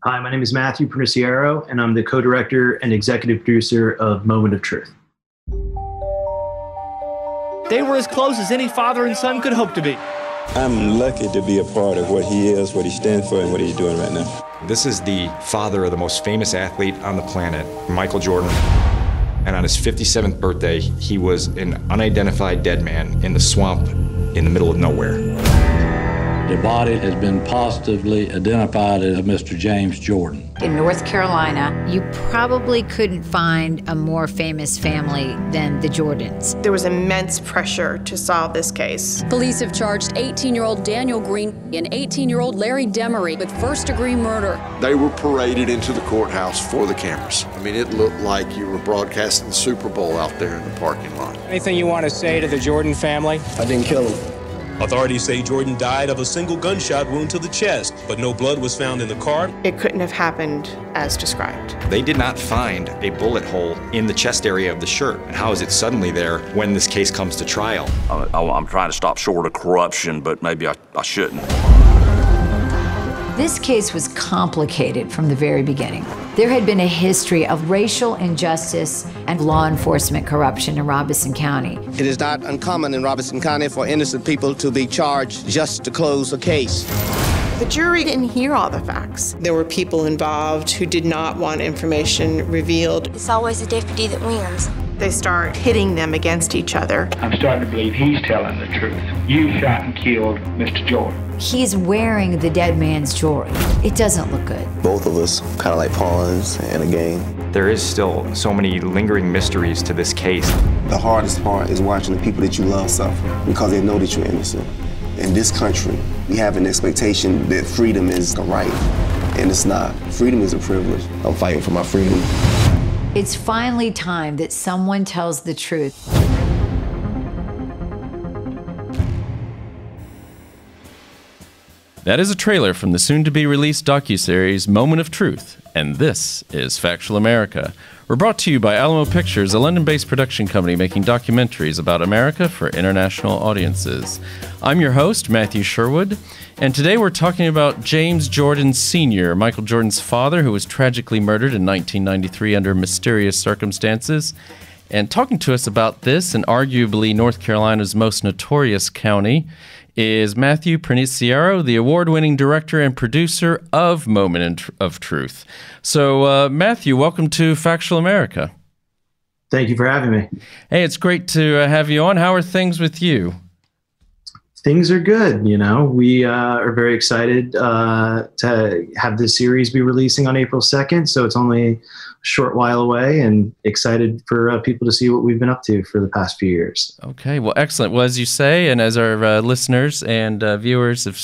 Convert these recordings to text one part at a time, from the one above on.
Hi, my name is Matthew Perniciero, and I'm the co-director and executive producer of Moment of Truth. They were as close as any father and son could hope to be. I'm lucky to be a part of what he is, what he stands for, and what he's doing right now. This is the father of the most famous athlete on the planet, Michael Jordan. And on his 57th birthday, he was an unidentified dead man in the swamp in the middle of nowhere. The body has been positively identified as Mr. James Jordan. In North Carolina, you probably couldn't find a more famous family than the Jordans. There was immense pressure to solve this case. Police have charged 18-year-old Daniel Green and 18-year-old Larry Demery with first-degree murder. They were paraded into the courthouse for the cameras. I mean, it looked like you were broadcasting the Super Bowl out there in the parking lot. Anything you want to say to the Jordan family? I didn't kill him. Authorities say Jordan died of a single gunshot wound to the chest, but no blood was found in the car. It couldn't have happened as described. They did not find a bullet hole in the chest area of the shirt. And how is it suddenly there when this case comes to trial? I'm trying to stop short of corruption, but maybe I shouldn't. This case was complicated from the very beginning. There had been a history of racial injustice and law enforcement corruption in Robeson County. It is not uncommon in Robeson County for innocent people to be charged just to close a case. The jury didn't hear all the facts. There were people involved who did not want information revealed. It's always the deputy that wins. They start hitting them against each other. I'm starting to believe he's telling the truth. You shot and killed Mr. Jordan. He's wearing the dead man's jewelry. It doesn't look good. Both of us kind of like pawns in a game. There is still so many lingering mysteries to this case. The hardest part is watching the people that you love suffer because they know that you're innocent. In this country, we have an expectation that freedom is a right, and it's not. Freedom is a privilege. I'm fighting for my freedom. It's finally time that someone tells the truth. That is a trailer from the soon-to-be-released docuseries Moment of Truth, and this is Factual America. We're brought to you by Alamo Pictures, a London-based production company making documentaries about America for international audiences. I'm your host, Matthew Sherwood, and today we're talking about James Jordan Sr., Michael Jordan's father, who was tragically murdered in 1993 under mysterious circumstances. And talking to us about this, and arguably North Carolina's most notorious county, is Matthew Perniciero, the award-winning director and producer of Moment of Truth. So, Matthew, welcome to Factual America. Thank you for having me. Hey, it's great to have you on. How are things with you? Things are good. You know, we are very excited to have this series be releasing on April 2nd. So it's only a short while away, and excited for people to see what we've been up to for the past few years. Okay, well, excellent. Well, as you say, and as our listeners and viewers have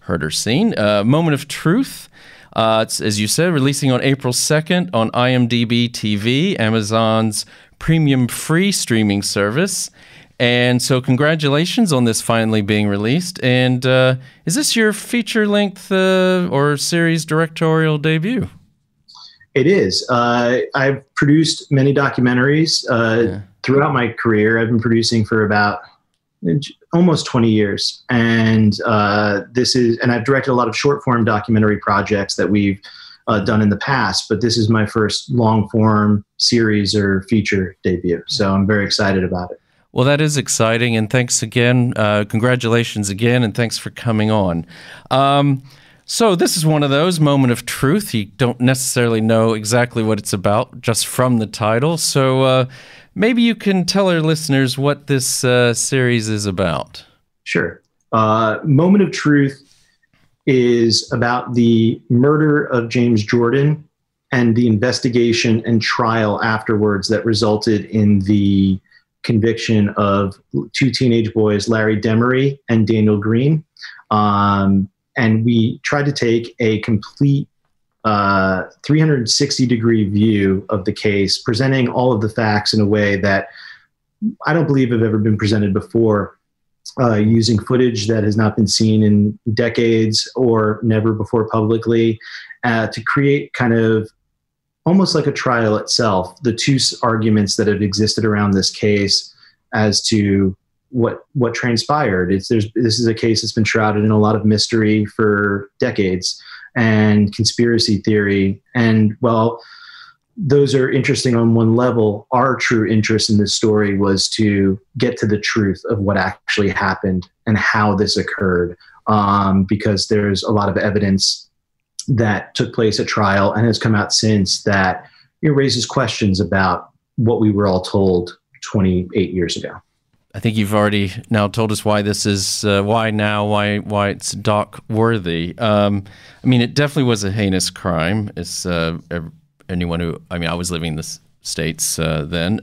heard or seen, Moment of Truth, it's, as you said, releasing on April 2nd on IMDb TV, Amazon's premium free streaming service. And so congratulations on this finally being released. And is this your feature-length or series directorial debut? It is. I've produced many documentaries throughout my career. I've been producing for about almost 20 years. And I've directed a lot of short-form documentary projects that we've done in the past, but this is my first long-form series or feature debut. So I'm very excited about it. Well, that is exciting, and thanks again. Congratulations again, and thanks for coming on. So this is one of those, Moment of Truth. You don't necessarily know exactly what it's about just from the title. So maybe you can tell our listeners what this series is about. Sure. Moment of Truth is about the murder of James Jordan and the investigation and trial afterwards that resulted in the conviction of two teenage boys, Larry Demery and Daniel Green. And we tried to take a complete 360-degree view of the case, presenting all of the facts in a way that I don't believe have ever been presented before, using footage that has not been seen in decades or never before publicly, to create kind of almost like a trial itself, the two arguments that have existed around this case as to what transpired. This is a case that's been shrouded in a lot of mystery for decades. and conspiracy theory. And while those are interesting on one level, our true interest in this story was to get to the truth of what actually happened and how this occurred, because there's a lot of evidence that took place at trial and has come out since that raises questions about what we were all told 28 years ago. I think you've already now told us why this is, why it's doc worthy. I mean, it definitely was a heinous crime. It's anyone who, I mean, I was living in the States then.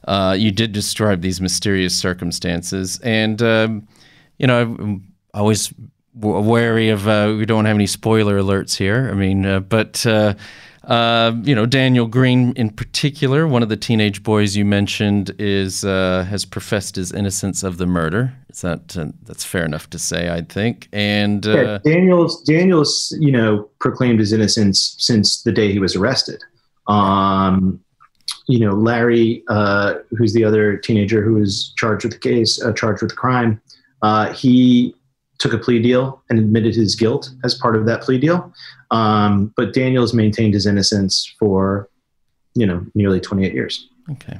You did describe these mysterious circumstances, and you know, I'm always wary of we don't have any spoiler alerts here. I mean, but you know, Daniel Green in particular, one of the teenage boys you mentioned, is has professed his innocence of the murder. Is that that's fair enough to say, I think. And yeah, Daniel's you know, proclaimed his innocence since the day he was arrested. You know, Larry, who's the other teenager who was charged with the case, charged with the crime, he took a plea deal and admitted his guilt as part of that plea deal. But Daniel's maintained his innocence for, you know, nearly 28 years. Okay.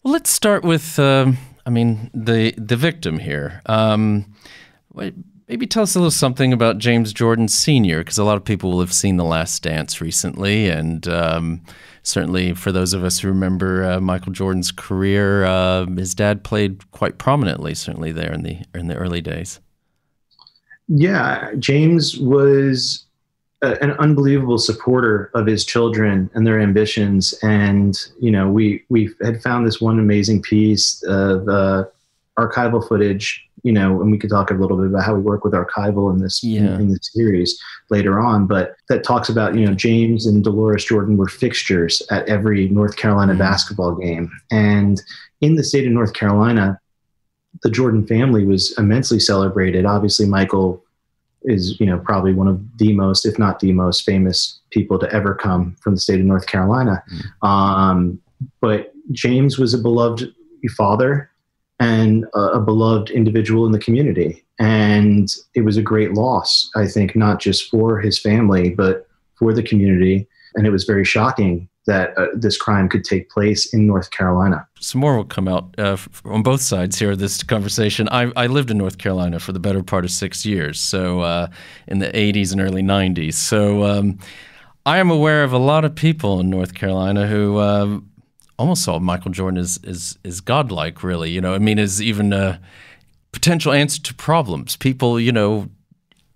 Well, let's start with, I mean, the victim here. Maybe tell us a little something about James Jordan Sr., because a lot of people will have seen The Last Dance recently, and certainly for those of us who remember Michael Jordan's career, his dad played quite prominently, certainly there in the early days. Yeah, James was an unbelievable supporter of his children and their ambitions. And, you know, we had found this one amazing piece of archival footage, you know, and we could talk a little bit about how we work with archival in this, in this series later on, but that talks about, you know, James and Dolores Jordan were fixtures at every North Carolina basketball game. And in the state of North Carolina, the Jordan family was immensely celebrated. Obviously, Michael is, you know, probably one of the most, if not the most famous people to ever come from the state of North Carolina. But James was a beloved father and a beloved individual in the community. And it was a great loss, I think, not just for his family, but for the community. And it was very shocking that this crime could take place in North Carolina. Some more will come out on both sides here of this conversation. I lived in North Carolina for the better part of 6 years, so in the 80s and early 90s. So I am aware of a lot of people in North Carolina who almost saw Michael Jordan as godlike, really. You know, I mean, as even a potential answer to problems. People, you know,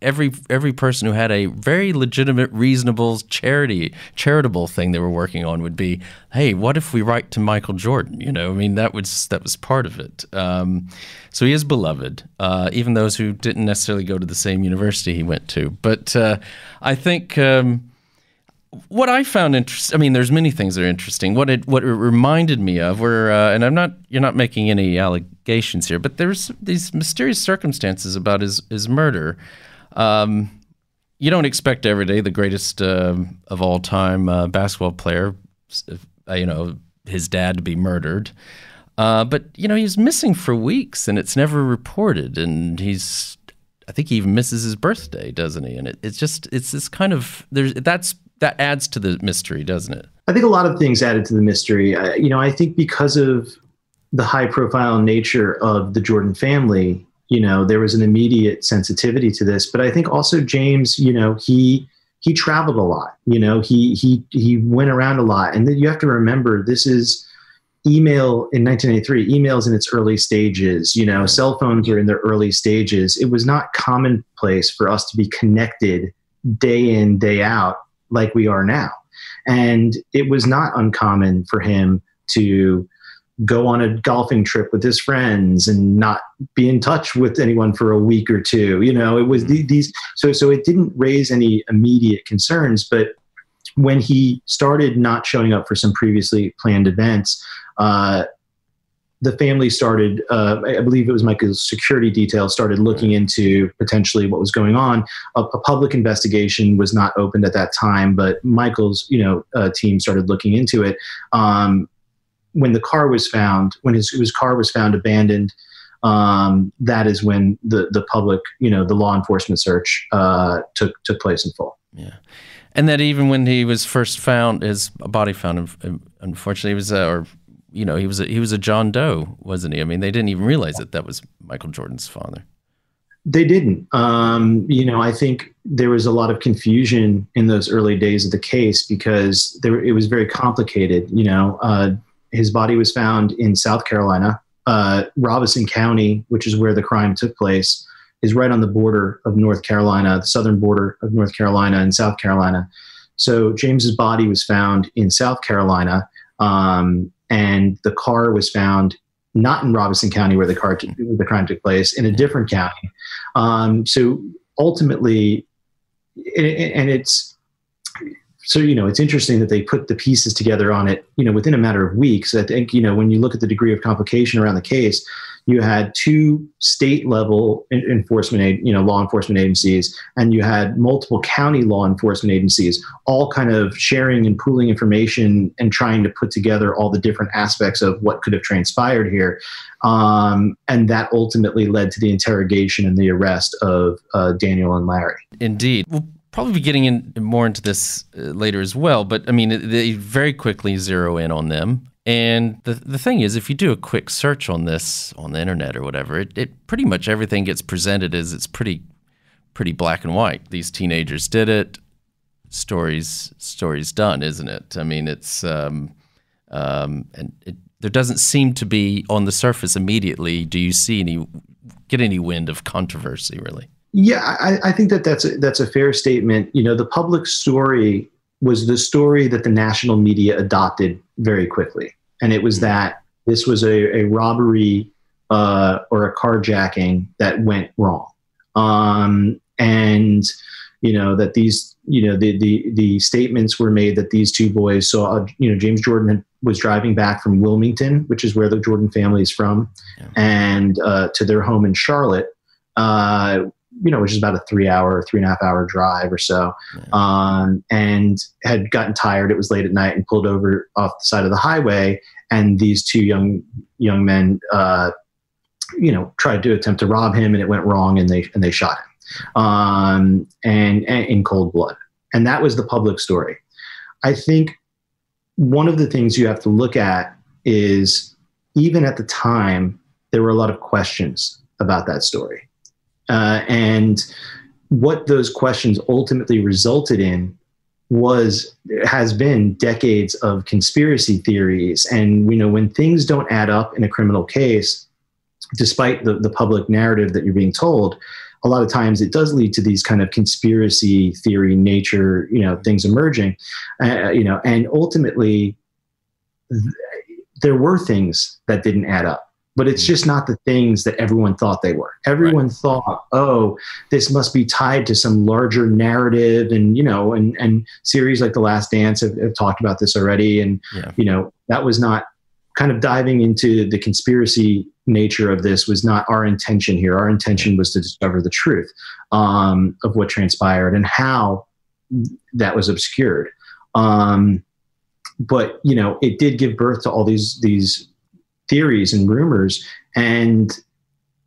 every person who had a very legitimate, reasonable, charitable thing they were working on would be, hey, what if we write to Michael Jordan? You know, I mean, that was part of it. So he is beloved, even those who didn't necessarily go to the same university he went to. But I think what I found interesting, I mean, there's many things that are interesting. What it reminded me of were, and you're not making any allegations here, but there's these mysterious circumstances about his murder. You don't expect every day the greatest of all time basketball player, you know, his dad to be murdered. But, you know, he's missing for weeks and it's never reported. And I think he even misses his birthday, doesn't he? And it's this kind of, that adds to the mystery, doesn't it? I think a lot of things added to the mystery. You know, I think because of the high profile nature of the Jordan family, you know, there was an immediate sensitivity to this, but I think also James, you know, he traveled a lot, you know, he went around a lot. And then you have to remember, this is email in 1983, emails in its early stages, you know, cell phones are in their early stages. It was not commonplace for us to be connected day in, day out like we are now. And it was not uncommon for him to go on a golfing trip with his friends and not be in touch with anyone for a week or two. You know, it was so it didn't raise any immediate concerns. But when he started not showing up for some previously planned events, the family started, I believe it was Michael's security detail, started looking into potentially what was going on. A public investigation was not opened at that time, but Michael's, you know, team started looking into it. When the car was found, when his car was found abandoned that is when the public, the law enforcement search took place in full. Yeah. And that even when he was first found, his body found, unfortunately, he was a John Doe, wasn't he? I mean, they didn't even realize that was Michael Jordan's father. They didn't. I think there was a lot of confusion in those early days of the case because it was very complicated. His body was found in South Carolina. Robeson County, which is where the crime took place, is right on the border of North Carolina, the southern border of North Carolina and South Carolina. So James's body was found in South Carolina, and the car was found not in Robeson County where the crime took place, in a different county. So ultimately, it's interesting that they put the pieces together on it, within a matter of weeks. I think, when you look at the degree of complication around the case, you had two state level law enforcement agencies, and you had multiple county law enforcement agencies all kind of sharing and pooling information and trying to put together all the different aspects of what could have transpired here. And that ultimately led to the interrogation and the arrest of Daniel and Larry. Indeed. We'll probably be getting more into this later as well, but I mean, they very quickly zero in on them. And the thing is, if you do a quick search on this on the internet or whatever, it pretty much everything gets presented as it's pretty black and white. These teenagers did it. Story's done, isn't it? I mean, it's there doesn't seem to be on the surface immediately. Do you see get any wind of controversy, really? Yeah, I think that's a fair statement. The public story was the story that the national media adopted very quickly. And it was that this was a robbery or a carjacking that went wrong. And, that these, the statements were made that these two boys saw, James Jordan was driving back from Wilmington, which is where the Jordan family is from, and to their home in Charlotte, which is about a 3.5 hour drive or so, and had gotten tired. It was late at night and pulled over off the side of the highway. And these two young men, tried to attempt to rob him, and it went wrong, and they shot him, and in cold blood. And that was the public story. I think one of the things you have to look at is, even at the time, there were a lot of questions about that story. And what those questions ultimately resulted in has been decades of conspiracy theories. And when things don't add up in a criminal case, despite the public narrative that you're being told, a lot of times it does lead to these kind of conspiracy theory nature, things emerging, and ultimately there were things that didn't add up. But it's just not the things that everyone thought they were. Everyone thought, oh, this must be tied to some larger narrative, and and series like The Last Dance have talked about this already. And that was not, kind of diving into the conspiracy nature of this was not our intention here. Our intention was to discover the truth of what transpired and how that was obscured. But it did give birth to all these theories and rumors, and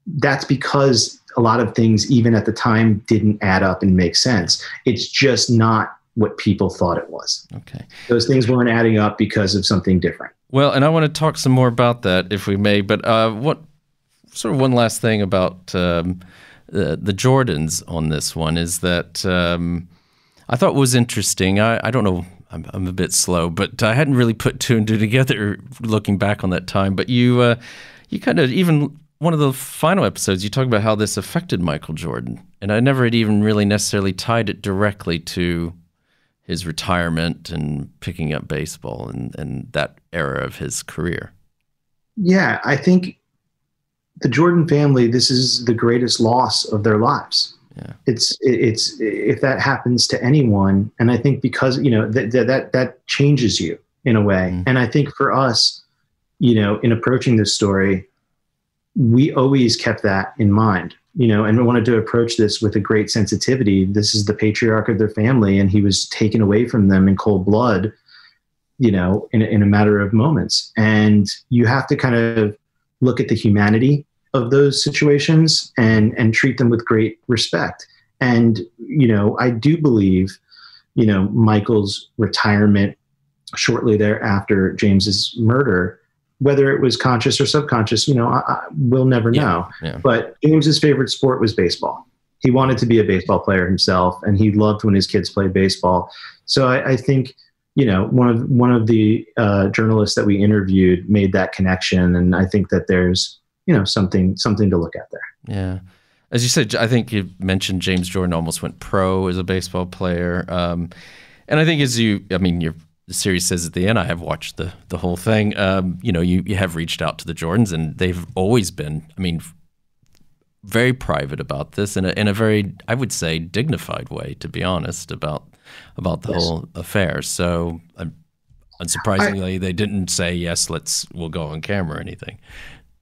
that's because a lot of things, even at the time, didn't add up and make sense. It's just not what people thought it was. Okay. Those things weren't adding up because of something different. Well, and I want to talk some more about that if we may, but one last thing about the Jordans on this one is that I thought was interesting. I don't know, I'm a bit slow, but I hadn't really put two and two together looking back on that time. But you kind of, even one of the final episodes, you talk about how this affected Michael Jordan. And I never had even really necessarily tied it directly to his retirement and picking up baseball and that era of his career. Yeah, I think the Jordan family, this is the greatest loss of their lives. Yeah. It's if that happens to anyone, and I think because that changes you in a way. Mm-hmm. And I think for us, in approaching this story, we always kept that in mind, and we wanted to approach this with a great sensitivity. This is the patriarch of their family, and he was taken away from them in cold blood, in a matter of moments. And you have to kind of look at the humanity of those situations and treat them with great respect. And, I do believe, Michael's retirement shortly thereafter James's murder, whether it was conscious or subconscious, we'll never know. Yeah. But James's favorite sport was baseball. He wanted to be a baseball player himself, and he loved when his kids played baseball. So I think, one of the journalists that we interviewed made that connection, and I think that there's, something to look at there. Yeah. As you said, I think you mentioned James Jordan almost went pro as a baseball player. And I think the series says at the end, I have watched the whole thing. You have reached out to the Jordans, and they've always been, very private about this in a very, I would say, dignified way, to be honest, about the whole affair. So unsurprisingly, they didn't say, yes, we'll go on camera or anything.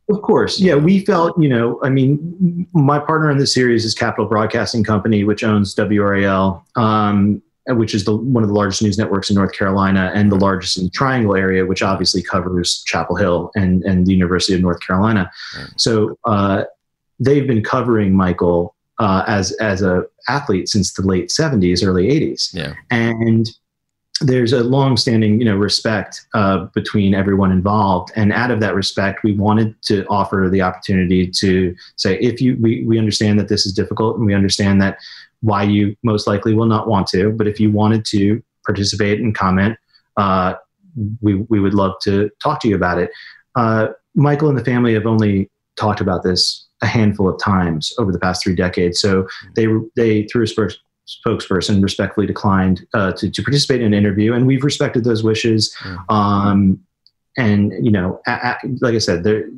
Of course. Yeah. We felt, my partner in the series is Capital Broadcasting Company, which owns WRAL, which is one of the largest news networks in North Carolina and the largest in the Triangle area, which obviously covers Chapel Hill and the University of North Carolina. Right. So they've been covering Michael as a athlete since the late 70s, early 80s. Yeah. And there's a long-standing, respect between everyone involved, and out of that respect, we wanted to offer the opportunity to say, we understand that this is difficult, and we understand that why you most likely will not want to, but if you wanted to participate and comment, we would love to talk to you about it. Michael and the family have only talked about this a handful of times over the past 3 decades, so they through a spokesperson respectfully declined to participate in an interview, and we've respected those wishes. And like I said, they're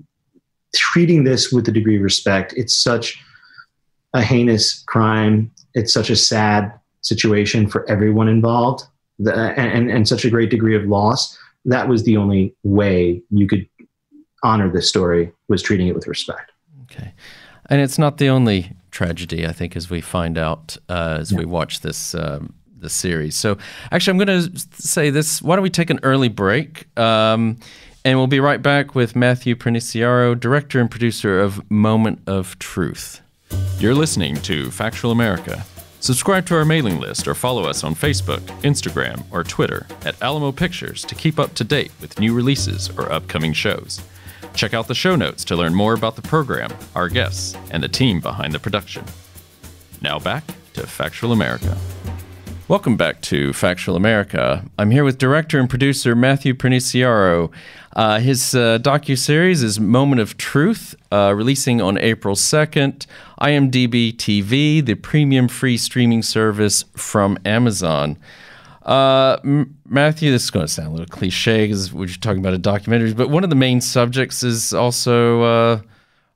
treating this with a degree of respect. It's such a heinous crime. It's such a sad situation for everyone involved, and such a great degree of loss. That was the only way you could honor this story, was treating it with respect. Okay. And it's not the only tragedy, I think, as we find out as we watch this series. So actually, I'm going to say this. Why don't we take an early break? And we'll be right back with Matthew Perniciaro, director and producer of Moment of Truth. You're listening to Factual America. Subscribe to our mailing list or follow us on Facebook, Instagram, or Twitter at Alamo Pictures to keep up to date with new releases or upcoming shows. Check out the show notes to learn more about the program, our guests, and the team behind the production. Now back to Factual America. Welcome back to Factual America. I'm here with director and producer Matthew Perniciaro. His docuseries is Moment of Truth, releasing on April 2nd. IMDb TV, the premium free streaming service from Amazon. Matthew, this is going to sound a little cliche because we're talking about a documentary, but one of the main subjects is also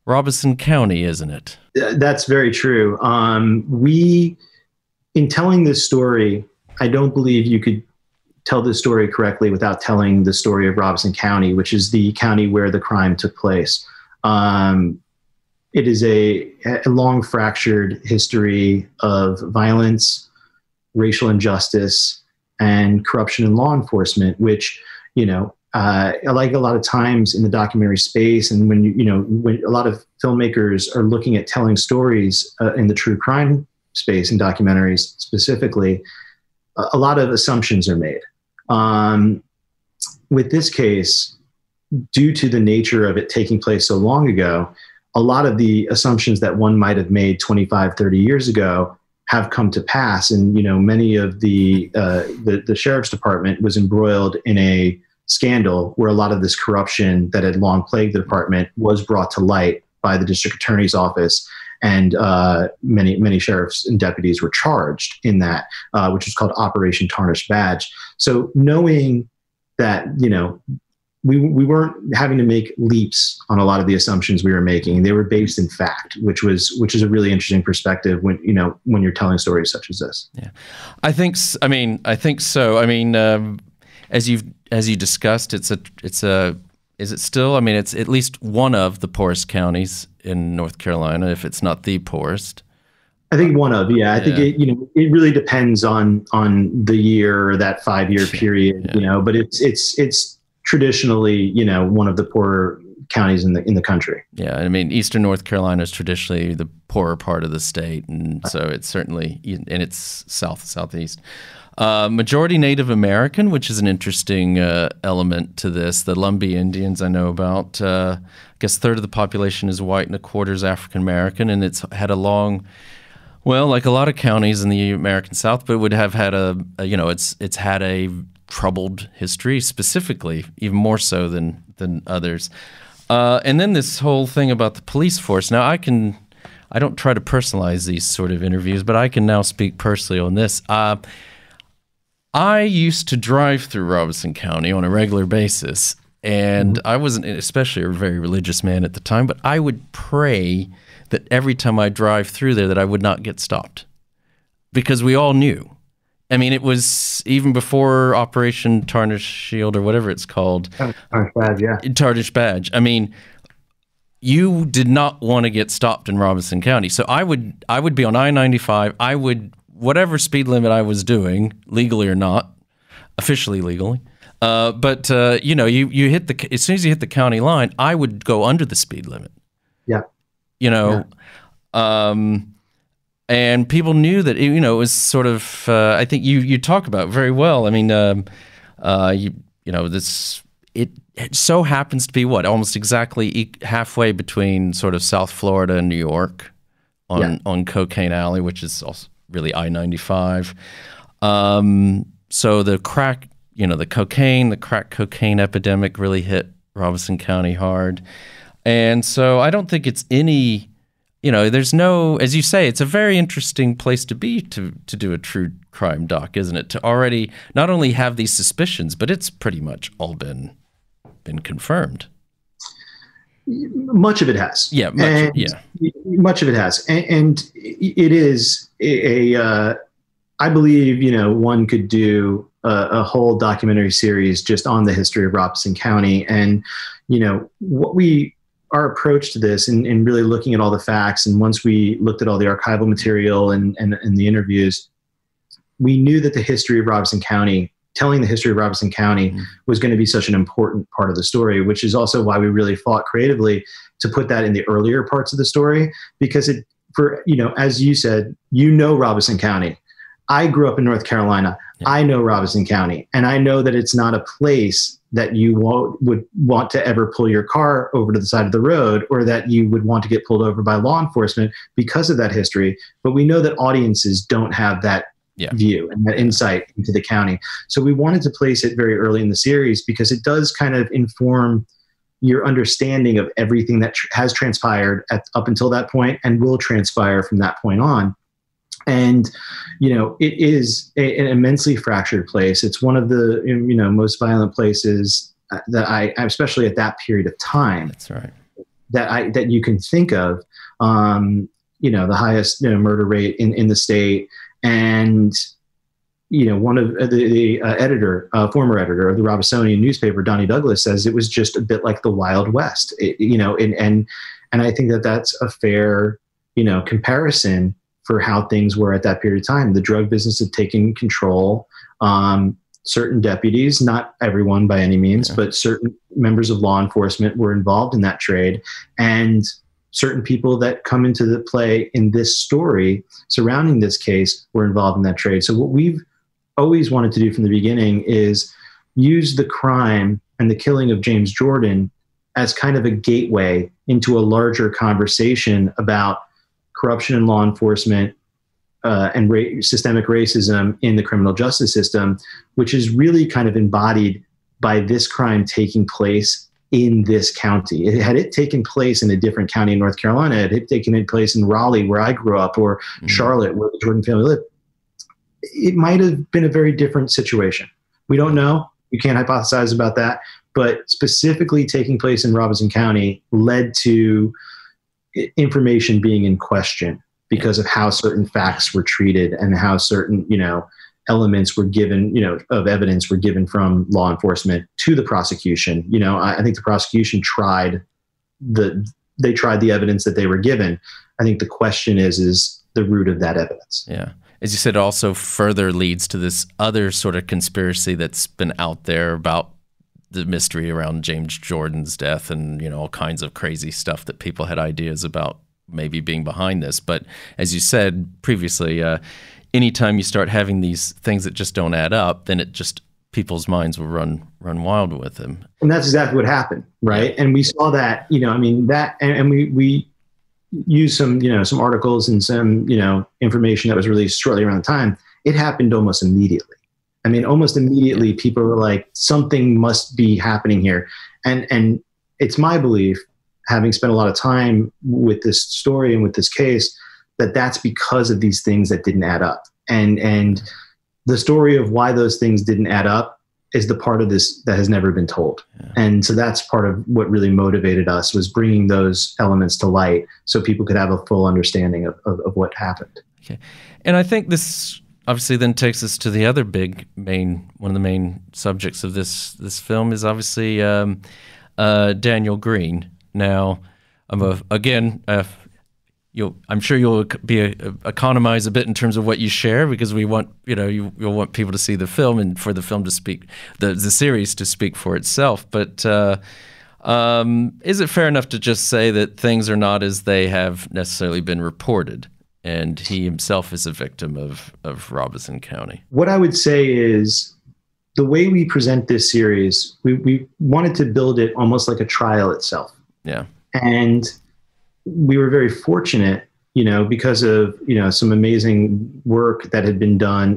Robeson County, isn't it? That's very true. In telling this story, I don't believe you could tell this story correctly without telling the story of Robeson County, which is the county where the crime took place. It is a long fractured history of violence, racial injustice, and corruption in law enforcement, which, like a lot of times in the documentary space, and when a lot of filmmakers are looking at telling stories in the true crime space and documentaries specifically, a lot of assumptions are made. With this case, due to the nature of it taking place so long ago, a lot of the assumptions that one might have made 25, 30 years ago have come to pass. And, many of the sheriff's department was embroiled in a scandal where a lot of this corruption that had long plagued the department was brought to light by the district attorney's office. And many sheriffs and deputies were charged in that, which was called Operation Tarnished Badge. So knowing that, we weren't having to make leaps on a lot of the assumptions we were making. They were based in fact, which is a really interesting perspective when you're telling stories such as this. Yeah, I think so. As you discussed, is it still? It's at least one of the poorest counties in North Carolina, if it's not the poorest. I think one of, I think it really depends on the year or that 5-year period, but it's traditionally, one of the poorer counties in the country. Yeah, I mean, Eastern North Carolina is traditionally the poorer part of the state, and so it's certainly, and it's southeast. Majority Native American, which is an interesting element to this. The Lumbee Indians I know about. I guess a third of the population is white and a quarter is African American, and it's had a long, well, like a lot of counties in the American South, but would have had it's had a troubled history, specifically, even more so than others. And then this whole thing about the police force. Now, I don't try to personalize these sort of interviews, but I can now speak personally on this. I used to drive through Robeson County on a regular basis, and I wasn't especially a very religious man at the time, but I would pray that every time I drive through there that I would not get stopped, because we all knew. I mean, it was even before Operation Tarnish Shield or whatever it's called. Tarnish Badge, yeah. Tarnish Badge. I mean, you did not want to get stopped in Robeson County. So I would be on I-95. Whatever speed limit I was doing, legally or not, officially legally, but you hit as soon as you hit the county line, I would go under the speed limit. Yeah. And people knew that, it was sort of, I think you talk about very well. I mean, it so happens to be almost exactly halfway between sort of South Florida and New York on Cocaine Alley, which is also really I-95. So the crack, the crack cocaine epidemic really hit Robeson County hard. And so I don't think it's any, there's no, as you say, it's a very interesting place to be to do a true crime doc, isn't it? To already not only have these suspicions, but it's pretty much all been confirmed. Much of it has. Yeah, much of it has. And it is I believe, one could do a whole documentary series just on the history of Robeson County. And, our approach to this and really looking at all the facts. And once we looked at all the archival material and the interviews, we knew that the history of Robeson County, telling the history of Robeson County was going to be such an important part of the story, which is also why we really fought creatively to put that in the earlier parts of the story, because as you said, Robeson County. I grew up in North Carolina. Yeah. I know Robeson County, and I know that it's not a place that you would want to ever pull your car over to the side of the road, or that you would want to get pulled over by law enforcement because of that history. But we know that audiences don't have that view and that insight into the county. So we wanted to place it very early in the series because it does kind of inform your understanding of everything that has transpired up until that point and will transpire from that point on. And, it is an immensely fractured place. It's one of the, most violent places that especially at that period of time. That's right. That you can think of, the highest murder rate in the state. And, one of the former editor of the Robesonian newspaper, Donnie Douglas, says it was just a bit like the Wild West, and I think that that's a fair, comparison for how things were at that period of time. The drug business had taken control. Certain deputies, not everyone by any means, but certain members of law enforcement were involved in that trade. And certain people that come into the play in this story surrounding this case were involved in that trade. So what we've always wanted to do from the beginning is use the crime and the killing of James Jordan as kind of a gateway into a larger conversation about corruption in law enforcement and systemic racism in the criminal justice system, which is really kind of embodied by this crime taking place in this county. Had it taken place in a different county in North Carolina, had it taken place in Raleigh, where I grew up, or Charlotte, where the Jordan family lived, it might have been a very different situation. We don't know. We can't hypothesize about that. But specifically taking place in Robeson County led to information being in question because of how certain facts were treated and how certain, elements were given, of evidence were given from law enforcement to the prosecution. I think the prosecution tried the evidence that they were given. I think the question is the root of that evidence. Yeah. As you said, it also further leads to this other sort of conspiracy that's been out there about the mystery around James Jordan's death and, all kinds of crazy stuff that people had ideas about maybe being behind this. But as you said previously, anytime you start having these things that just don't add up, then people's minds will run wild with them. And that's exactly what happened, right? And we saw that, and we used some articles and some, information that was released shortly around the time. It happened almost immediately. Almost immediately, people were like, something must be happening here. And it's my belief, having spent a lot of time with this story and with this case, that that's because of these things that didn't add up. And the story of why those things didn't add up is the part of this that has never been told. Yeah. And so that's part of what really motivated us, was bringing those elements to light so people could have a full understanding of what happened. Okay. And I think this obviously then takes us to the other one of the main subjects of this film is obviously Daniel Green. Now, I'm sure you'll economize a bit in terms of what you share, because we want you'll want people to see the film and for the film to speak, the series to speak for itself. But is it fair enough to just say that things are not as they have necessarily been reported, and he himself is a victim of Robeson County? What I would say is, the way we present this series, we wanted to build it almost like a trial itself. Yeah. And we were very fortunate, because of, some amazing work that had been done,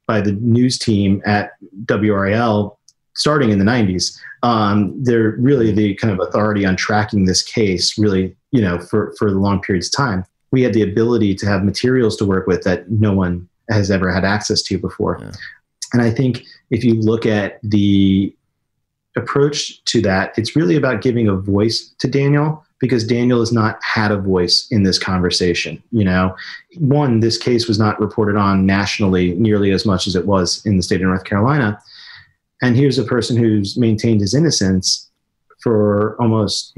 by the news team at WRAL starting in the 90s. They're really the kind of authority on tracking this case, really, for long periods of time. We had the ability to have materials to work with that no one has ever had access to before. Yeah. And I think if you look at the approach to that, it's really about giving a voice to Daniel, because Daniel has not had a voice in this conversation. One, this case was not reported on nationally nearly as much as it was in the state of North Carolina. And here's a person who's maintained his innocence for almost,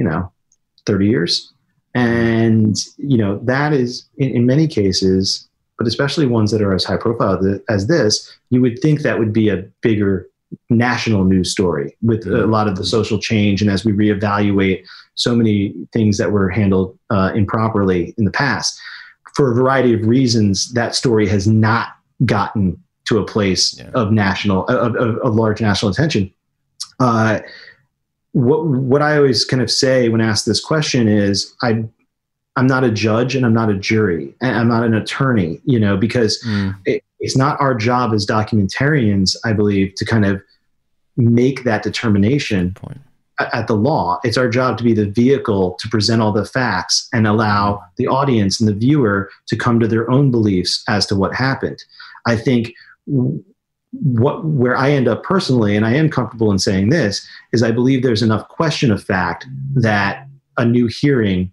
30 years. And, that is in many cases, but especially ones that are as high profile as this, you would think that would be a bigger national news story with a lot of the social change. And as we reevaluate so many things that were handled improperly in the past, for a variety of reasons, that story has not gotten to a place of large national attention. What I always kind of say when asked this question is, I'm not a judge and I'm not a jury and I'm not an attorney, because it's not our job as documentarians, I believe, to kind of make that determination at the law. It's our job to be the vehicle to present all the facts and allow the audience and the viewer to come to their own beliefs as to what happened. I think where I end up personally, and I am comfortable in saying this, is I believe there's enough question of fact that a new hearing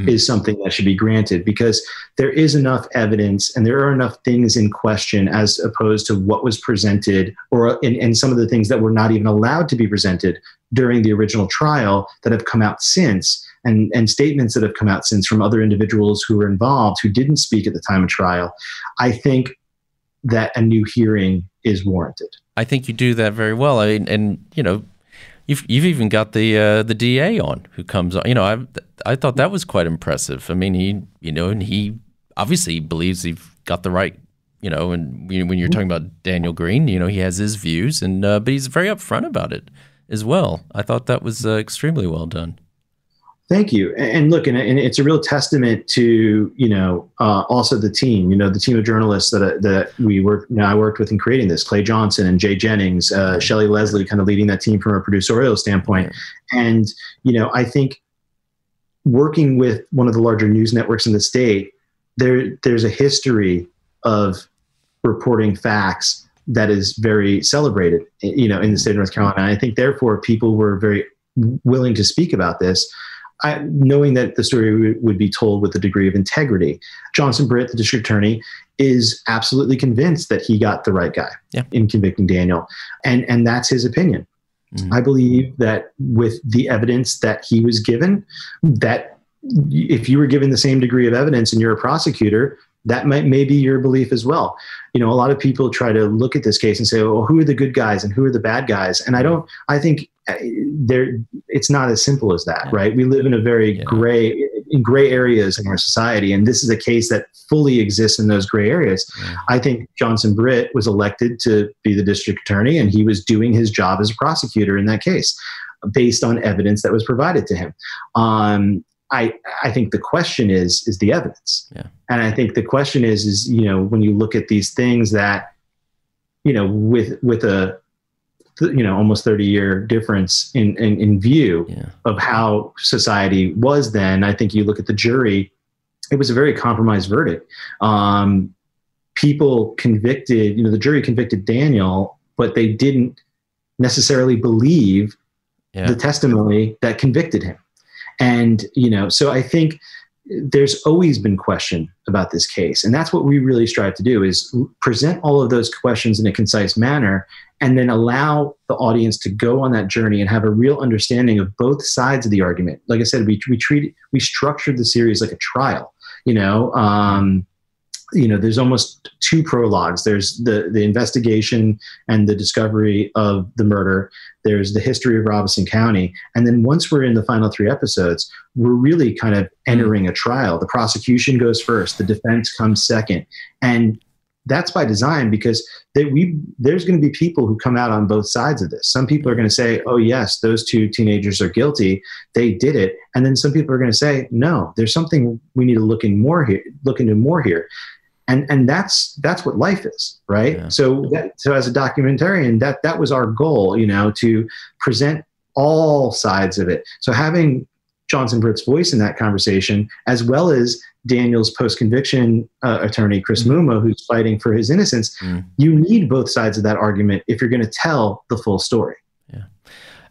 is something that should be granted, because there is enough evidence and there are enough things in question as opposed to what was presented, or in some of the things that were not even allowed to be presented during the original trial that have come out since, and statements that have come out since from other individuals who were involved who didn't speak at the time of trial. I think that a new hearing is warranted. I think you do that very well. You've even got the DA on, who comes on. I thought that was quite impressive. He obviously believes he's got the right, and when you're talking about Daniel Green, he has his views, but he's very upfront about it as well. I thought that was extremely well done. Thank you. And look, and it's a real testament to, also the team, the team of journalists that I worked with in creating this, Clay Johnson and Jay Jennings, Shelley Leslie, kind of leading that team from a producerial standpoint. And, I think working with one of the larger news networks in the state, there's a history of reporting facts that is very celebrated, in the state of North Carolina. And I think therefore people were very willing to speak about this, knowing that the story would be told with a degree of integrity. Johnson Britt, the district attorney, is absolutely convinced that he got the right guy in convicting Daniel. And that's his opinion. I believe that with the evidence that he was given, that if you were given the same degree of evidence and you're a prosecutor, that may be your belief as well. A lot of people try to look at this case and say, well, who are the good guys and who are the bad guys? And I think it's not as simple as that, right? We live in a very gray areas in our society. And this is a case that fully exists in those gray areas. I think Johnson Britt was elected to be the district attorney, and he was doing his job as a prosecutor in that case based on evidence that was provided to him. I think the question is the evidence. Yeah. And I think the question is, when you look at these things that, with a, almost 30-year difference in view of how society was then, I think you look at the jury, it was a very compromised verdict. People convicted, the jury convicted Daniel, but they didn't necessarily believe the testimony that convicted him. And, so I think there's always been question about this case. And that's what we really strive to do, is present all of those questions in a concise manner, and then allow the audience to go on that journey and have a real understanding of both sides of the argument. Like I said, we structured the series like a trial, there's almost two prologues. There's the investigation and the discovery of the murder. There's the history of Robeson County. And then once we're in the final 3 episodes, we're really kind of entering a trial. The prosecution goes first, the defense comes second. And that's by design, because there's going to be people who come out on both sides of this. Some people are going to say, oh yes, those 2 teenagers are guilty, they did it. And then some people are going to say, no, there's something we need to look into more here. And that's what life is, right? Yeah. So as a documentarian, that was our goal, to present all sides of it. So having Johnson Britt's voice in that conversation, as well as Daniel's post-conviction attorney, Chris Muma, who's fighting for his innocence, you need both sides of that argument if you're going to tell the full story. Yeah.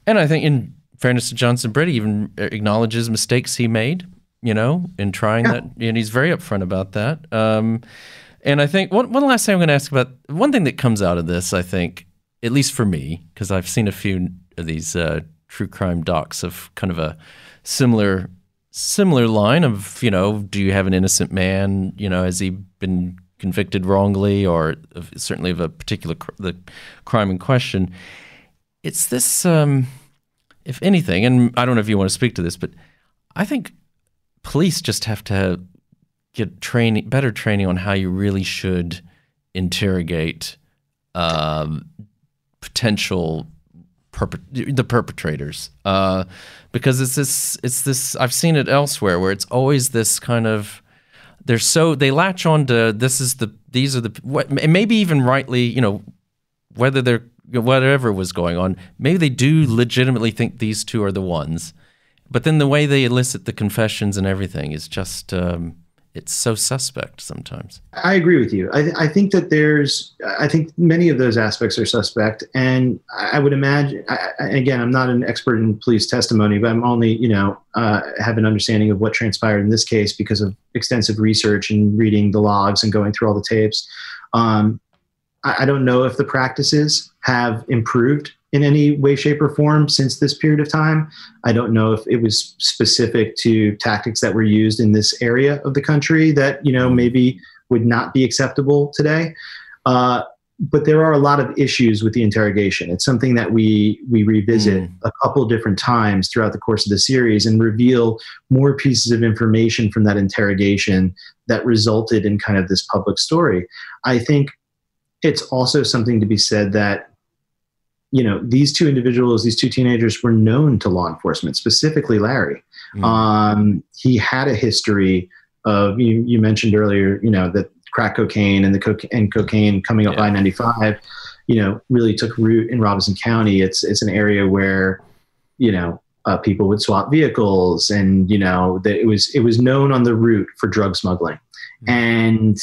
And I think, in fairness to Johnson Britt, he even acknowledges mistakes he made, in trying that, and he's very upfront about that. And I think one last thing I'm going to ask about, one thing that comes out of this, I think, at least for me, because I've seen a few of these true crime docs of kind of a similar line of, do you have an innocent man? Has he been convicted wrongly, or certainly of a particular the crime in question? It's this, if anything, and I don't know if you want to speak to this, but I think police just have to get better training on how you really should interrogate potential the perpetrators, because it's this. I've seen it elsewhere where it's always this kind of, they latch on to and maybe even rightly, whatever was going on, maybe they do legitimately think these 2 are the ones. But then the way they elicit the confessions and everything is just, it's so suspect sometimes. I agree with you. I think that I think many of those aspects are suspect. And I would imagine, again, I'm not an expert in police testimony, but I'm only, have an understanding of what transpired in this case because of extensive research and reading the logs and going through all the tapes. I don't know if the practices have improved in any way, shape, or form since this period of time. I don't know if it was specific to tactics that were used in this area of the country that, maybe would not be acceptable today. But there are a lot of issues with the interrogation. It's something that we revisit a couple different times throughout the course of the series and reveal more pieces of information from that interrogation that resulted in kind of this public story. I think it's also something to be said that, these 2 individuals, these 2 teenagers were known to law enforcement, specifically Larry. He had a history of, you mentioned earlier, that crack cocaine and cocaine coming up I-95, really took root in Robeson County. It's an area where, people would swap vehicles, and, that it was known on the route for drug smuggling. And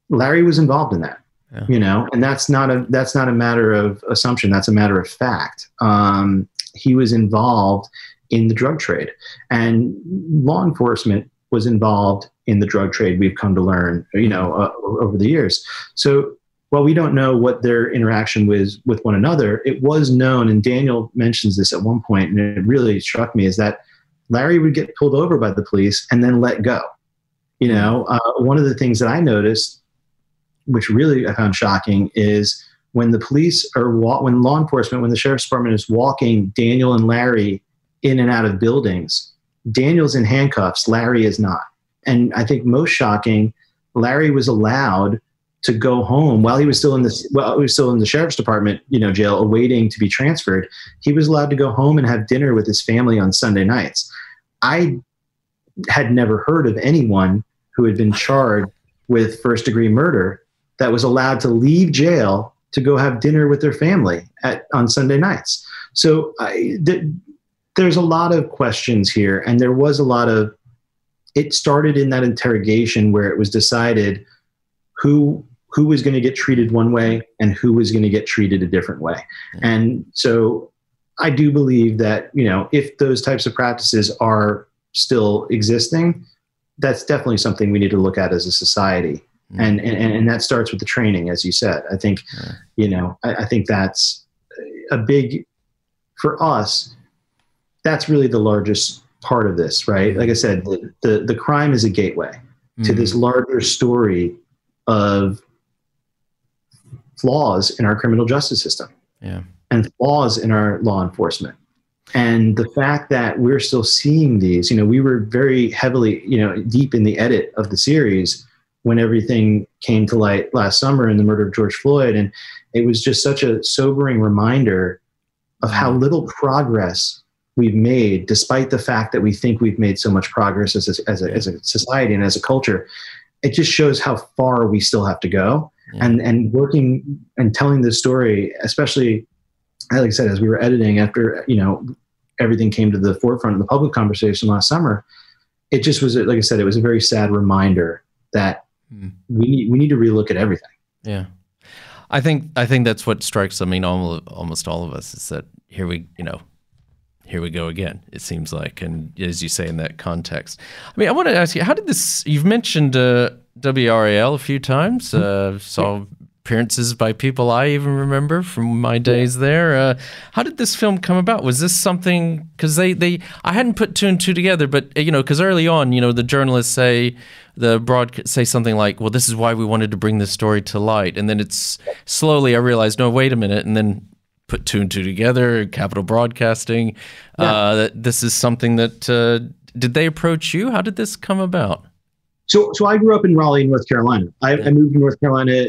Larry was involved in that. Yeah. And that's not a matter of assumption. That's a matter of fact. He was involved in the drug trade, and law enforcement was involved in the drug trade. We've come to learn, over the years. So while we don't know what their interaction was with one another, it was known, and Daniel mentions this at one point, and it really struck me, is that Larry would get pulled over by the police and then let go. You know, one of the things that I noticed, which really I found shocking, is when the police when law enforcement, when the sheriff's department is walking Daniel and Larry in and out of buildings, Daniel's in handcuffs, Larry is not. And I think most shocking, Larry was allowed to go home while he was still in the sheriff's department, jail, awaiting to be transferred. He was allowed to go home and have dinner with his family on Sunday nights. I had never heard of anyone who had been charged with first-degree murder that was allowed to leave jail to go have dinner with their family on Sunday nights. So there's a lot of questions here, and there was a lot of. It started in that interrogation where it was decided who was going to get treated one way and who was going to get treated a different way. And so I do believe that, if those types of practices are still existing, that's definitely something we need to look at as a society. And that starts with the training, as you said. I think, I think that's a big, for us, that's really the largest part of this, right? Like I said, the crime is a gateway to this larger story of flaws in our criminal justice system and flaws in our law enforcement. And the fact that we're still seeing these, we were very heavily, deep in the edit of the series when everything came to light last summer in the murder of George Floyd. And it was just such a sobering reminder of how little progress we've made, despite the fact that we think we've made so much progress as a society and as a culture. It just shows how far we still have to go. And working and telling this story, especially, like I said, as we were editing after, everything came to the forefront of the public conversation last summer, it just was, like I said, it was a very sad reminder that we need to relook at everything. Yeah. I think that's what strikes, almost all of us, is that here we go again, it seems like. And as you say, in that context, I want to ask you, how did this, you've mentioned WRAL a few times, saw appearances by people I even remember from my days there. How did this film come about? Was this something, because I hadn't put two and two together, but, because early on, the journalists say something like, well, this is why we wanted to bring this story to light. And then it's slowly, I realized, no, wait a minute. And then put two and two together, Capital Broadcasting, that this is something that, did they approach you? How did this come about? So I grew up in Raleigh, North Carolina. I moved to North Carolina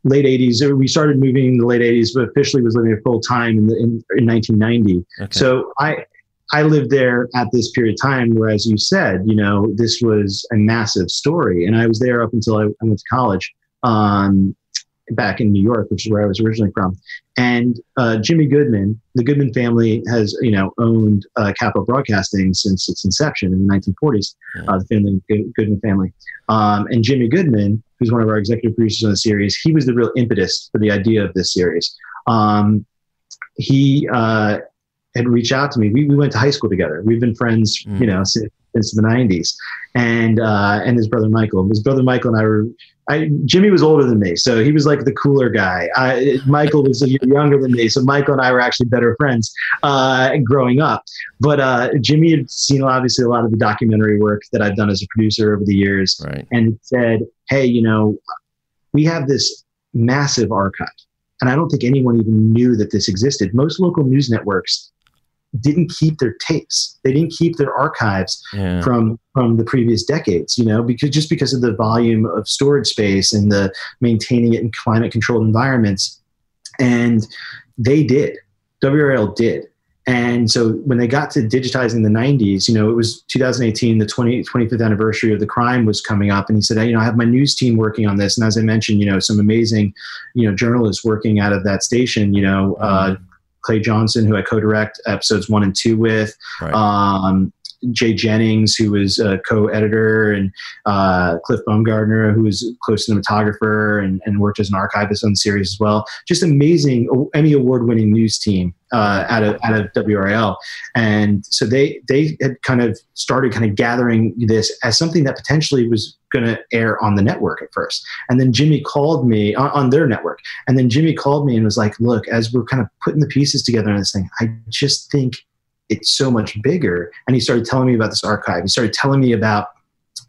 late 80s. We started moving in the late 80s, but officially was living there full time in 1990. Okay. So I lived there at this period of time where, as you said, this was a massive story. And I was there up until I went to college. Back in New York, which is where I was originally from. And Jimmy Goodman, the Goodman family has, owned Capital Broadcasting since its inception in the 1940s, the Goodman family. And Jimmy Goodman, who's one of our executive producers on the series, he was the real impetus for the idea of this series. He had reached out to me. We went to high school together. We've been friends, since the 90s. And his brother Michael. His brother Michael and I were, Jimmy was older than me, so he was like the cooler guy. Michael was a year younger than me, so Michael and I were actually better friends growing up. But Jimmy had seen, obviously, a lot of the documentary work that I've done as a producer over the years, and said, hey, we have this massive archive. And I don't think anyone even knew that this existed. Most local news networks didn't keep their tapes. They didn't keep their archives from the previous decades, because of the volume of storage space and the maintaining it in climate controlled environments. And they did. WRL did. And so when they got to digitizing the 90s, it was 2018, the 25th anniversary of the crime was coming up. And he said, I have my news team working on this. And as I mentioned, some amazing, journalists working out of that station, Clay Johnson, who I co-direct episodes 1 and 2 with, Jay Jennings, who was a co-editor, and Cliff Baumgardner, who was close cinematographer and worked as an archivist on the series as well. Just amazing Emmy award-winning news team out of WRAL. And so they had kind of started gathering this as something that potentially was going to air on the network at first. And then Jimmy called me on their network. And then Jimmy called me and was like, look, as we're kind of putting the pieces together on this thing, I just think it's so much bigger. And he started telling me about this archive. He started telling me about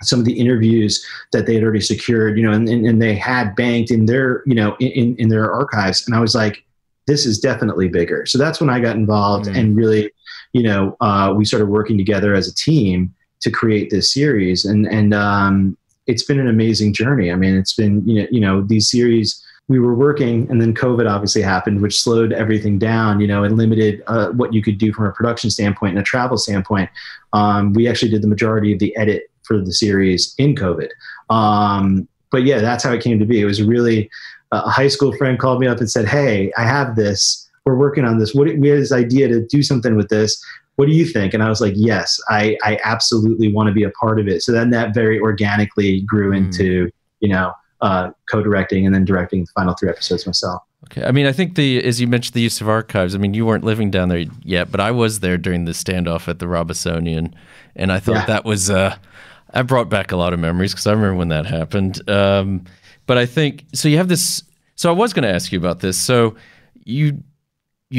some of the interviews that they had already secured, and they had banked in their, in their archives. And I was like, this is definitely bigger. So that's when I got involved and really, we started working together as a team to create this series. And it's been an amazing journey. I mean, it's been, these series, we were working, and then COVID obviously happened, which slowed everything down, and limited what you could do from a production standpoint and a travel standpoint. We actually did the majority of the edit for the series in COVID. But yeah, that's how it came to be. It was really a high school friend called me up and said, hey, I have this. We're working on this. We had this idea to do something with this. What do you think? And I was like, yes, I absolutely want to be a part of it. So then that very organically grew into, co-directing and then directing the final 3 episodes myself. Okay. I mean, I think as you mentioned, the use of archives, I mean, you weren't living down there yet, but I was there during the standoff at the Robinson, and I thought that was, I brought back a lot of memories because I remember when that happened. But I think, so you have this, so I was going to ask you about this. So you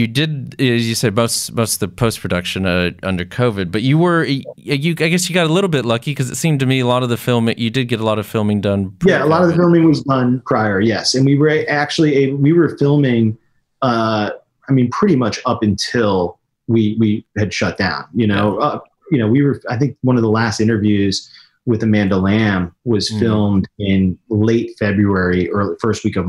did, as you said, most of the post-production under COVID, but I guess you got a little bit lucky because it seemed to me a lot of the filming, you did get a lot of filming done. Yeah, a lot of the filming was done prior, yes. And we were actually, we were filming, pretty much up until we had shut down, we were, I think one of the last interviews with Amanda Lamb was filmed in late February or first week of